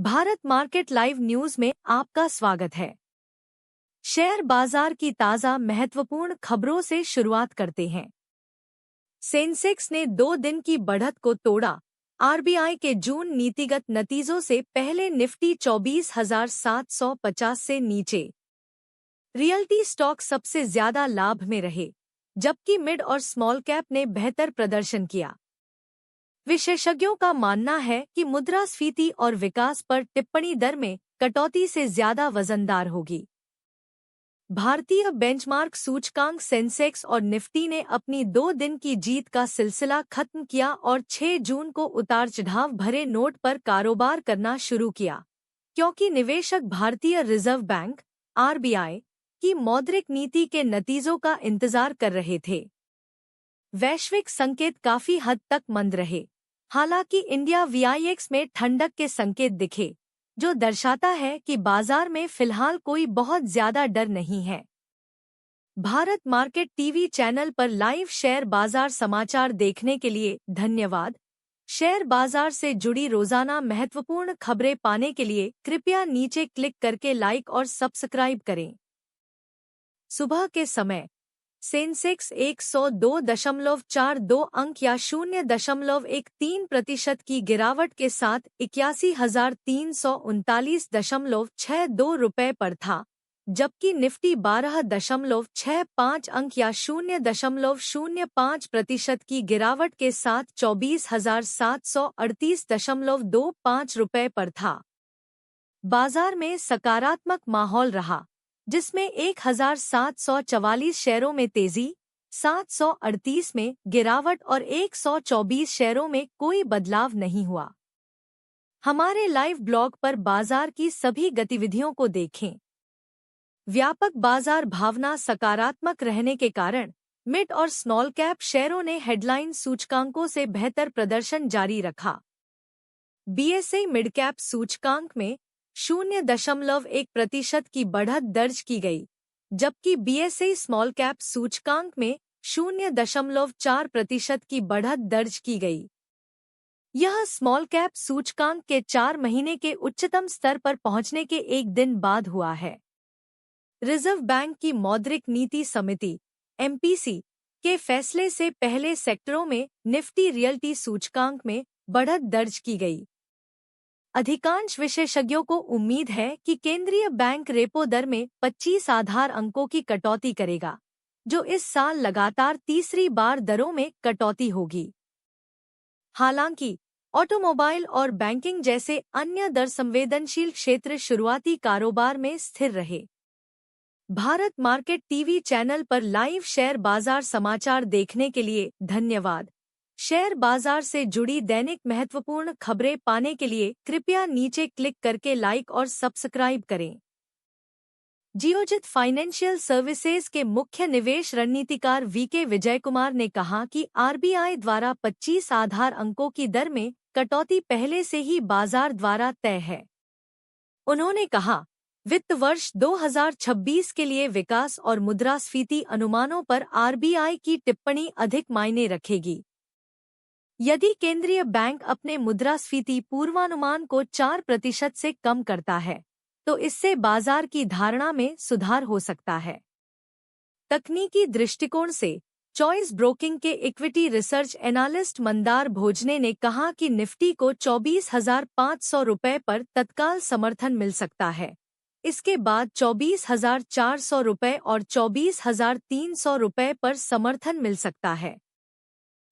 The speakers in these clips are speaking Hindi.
भारत मार्केट लाइव न्यूज में आपका स्वागत है। शेयर बाजार की ताज़ा महत्वपूर्ण खबरों से शुरुआत करते हैं। सेंसेक्स ने 2 दिन की बढ़त को तोड़ा। आरबीआई के जून नीतिगत नतीजों से पहले निफ्टी 24,750 से नीचे। रियल्टी स्टॉक सबसे ज्यादा लाभ में रहे, जबकि मिड और स्मॉल कैप ने बेहतर प्रदर्शन किया। विशेषज्ञों का मानना है कि मुद्रास्फीति और विकास पर टिप्पणी दर में कटौती से ज्यादा वजनदार होगी। भारतीय बेंचमार्क सूचकांक सेंसेक्स और निफ्टी ने अपनी 2 दिन की जीत का सिलसिला खत्म किया और 6 जून को उतार चढ़ाव भरे नोट पर कारोबार करना शुरू किया, क्योंकि निवेशक भारतीय रिजर्व बैंक आरबीआई की मौद्रिक नीति के नतीजों का इंतजार कर रहे थे। वैश्विक संकेत काफी हद तक मंद रहे, हालांकि इंडिया वीआईएक्स में ठंडक के संकेत दिखे, जो दर्शाता है कि बाजार में फिलहाल कोई बहुत ज्यादा डर नहीं है। भारत मार्केट टीवी चैनल पर लाइव शेयर बाजार समाचार देखने के लिए धन्यवाद। शेयर बाजार से जुड़ी रोजाना महत्वपूर्ण खबरें पाने के लिए कृपया नीचे क्लिक करके लाइक और सब्सक्राइब करें। सुबह के समय सेंसेक्स 102.42 अंक या 0.13% की गिरावट के साथ 81,339.62 रुपये पर था, जबकि निफ्टी 12.65 अंक या 0.05% की गिरावट के साथ 24,738.25 रुपये पर था। बाजार में सकारात्मक माहौल रहा, जिसमें 1,744 शेयरों में तेजी, 738 में गिरावट और 124 शेयरों में कोई बदलाव नहीं हुआ। हमारे लाइव ब्लॉग पर बाजार की सभी गतिविधियों को देखें। व्यापक बाजार भावना सकारात्मक रहने के कारण मिड और स्मॉल कैप शेयरों ने हेडलाइन सूचकांकों से बेहतर प्रदर्शन जारी रखा। बीएसई मिड कैप सूचकांक में 0.1% की बढ़त दर्ज की गई, जबकि बीएसई स्मॉल कैप सूचकांक में 0.4% की बढ़त दर्ज की गई। यह स्मॉल कैप सूचकांक के 4 महीने के उच्चतम स्तर पर पहुंचने के एक दिन बाद हुआ है। रिजर्व बैंक की मौद्रिक नीति समिति एमपीसी के फैसले से पहले सेक्टरों में निफ्टी रियल्टी सूचकांक में बढ़त दर्ज की गई। अधिकांश विशेषज्ञों को उम्मीद है कि केंद्रीय बैंक रेपो दर में 25 आधार अंकों की कटौती करेगा, जो इस साल लगातार तीसरी बार दरों में कटौती होगी। हालांकि ऑटोमोबाइल और बैंकिंग जैसे अन्य दर संवेदनशील क्षेत्र शुरुआती कारोबार में स्थिर रहे। भारत मार्केट टीवी चैनल पर लाइव शेयर बाजार समाचार देखने के लिए धन्यवाद। शेयर बाजार से जुड़ी दैनिक महत्वपूर्ण खबरें पाने के लिए कृपया नीचे क्लिक करके लाइक और सब्सक्राइब करें। जियोजित फाइनेंशियल सर्विसेज के मुख्य निवेश रणनीतिकार वीके विजय कुमार ने कहा कि आरबीआई द्वारा 25 आधार अंकों की दर में कटौती पहले से ही बाजार द्वारा तय है। उन्होंने कहा, वित्त वर्ष 2026 के लिए विकास और मुद्रास्फीति अनुमानों पर आरबीआई की टिप्पणी अधिक मायने रखेगी। यदि केंद्रीय बैंक अपने मुद्रास्फीति पूर्वानुमान को 4% से कम करता है, तो इससे बाजार की धारणा में सुधार हो सकता है। तकनीकी दृष्टिकोण से चॉइस ब्रोकिंग के इक्विटी रिसर्च एनालिस्ट मंदार भोजने ने कहा कि निफ्टी को 24,500 रुपये पर तत्काल समर्थन मिल सकता है। इसके बाद 24,400 रुपये और 24,300 रुपये पर समर्थन मिल सकता है।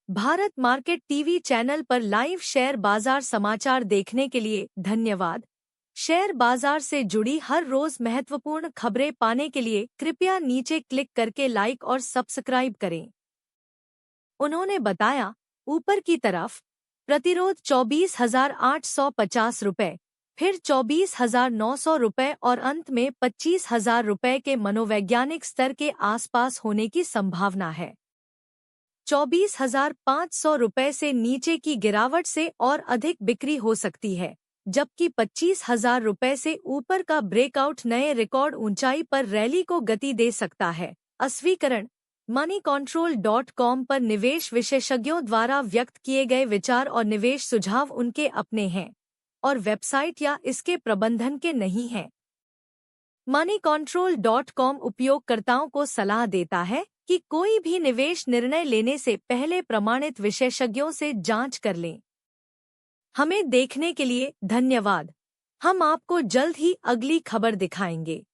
भारत मार्केट टीवी चैनल पर लाइव शेयर बाजार समाचार देखने के लिए धन्यवाद। शेयर बाजार से जुड़ी हर रोज महत्वपूर्ण खबरें पाने के लिए कृपया नीचे क्लिक करके लाइक और सब्सक्राइब करें। उन्होंने बताया, ऊपर की तरफ प्रतिरोध 24,850 रुपये, फिर 24,900 रुपये और अंत में 25,000 रुपये के मनोवैज्ञानिक स्तर के आसपास होने की संभावना है। 24,500 रुपये से नीचे की गिरावट से और अधिक बिक्री हो सकती है, जबकि 25,000 रुपये से ऊपर का ब्रेकआउट नए रिकॉर्ड ऊंचाई पर रैली को गति दे सकता है। अस्वीकरण moneycontrol.com पर निवेश विशेषज्ञों द्वारा व्यक्त किए गए विचार और निवेश सुझाव उनके अपने हैं। और वेबसाइट या इसके प्रबंधन के नहीं हैं। moneycontrol.com उपयोगकर्ताओं को सलाह देता है कि कोई भी निवेश निर्णय लेने से पहले प्रमाणित विशेषज्ञों से जांच कर लें। हमें देखने के लिए धन्यवाद। हम आपको जल्द ही अगली खबर दिखाएंगे।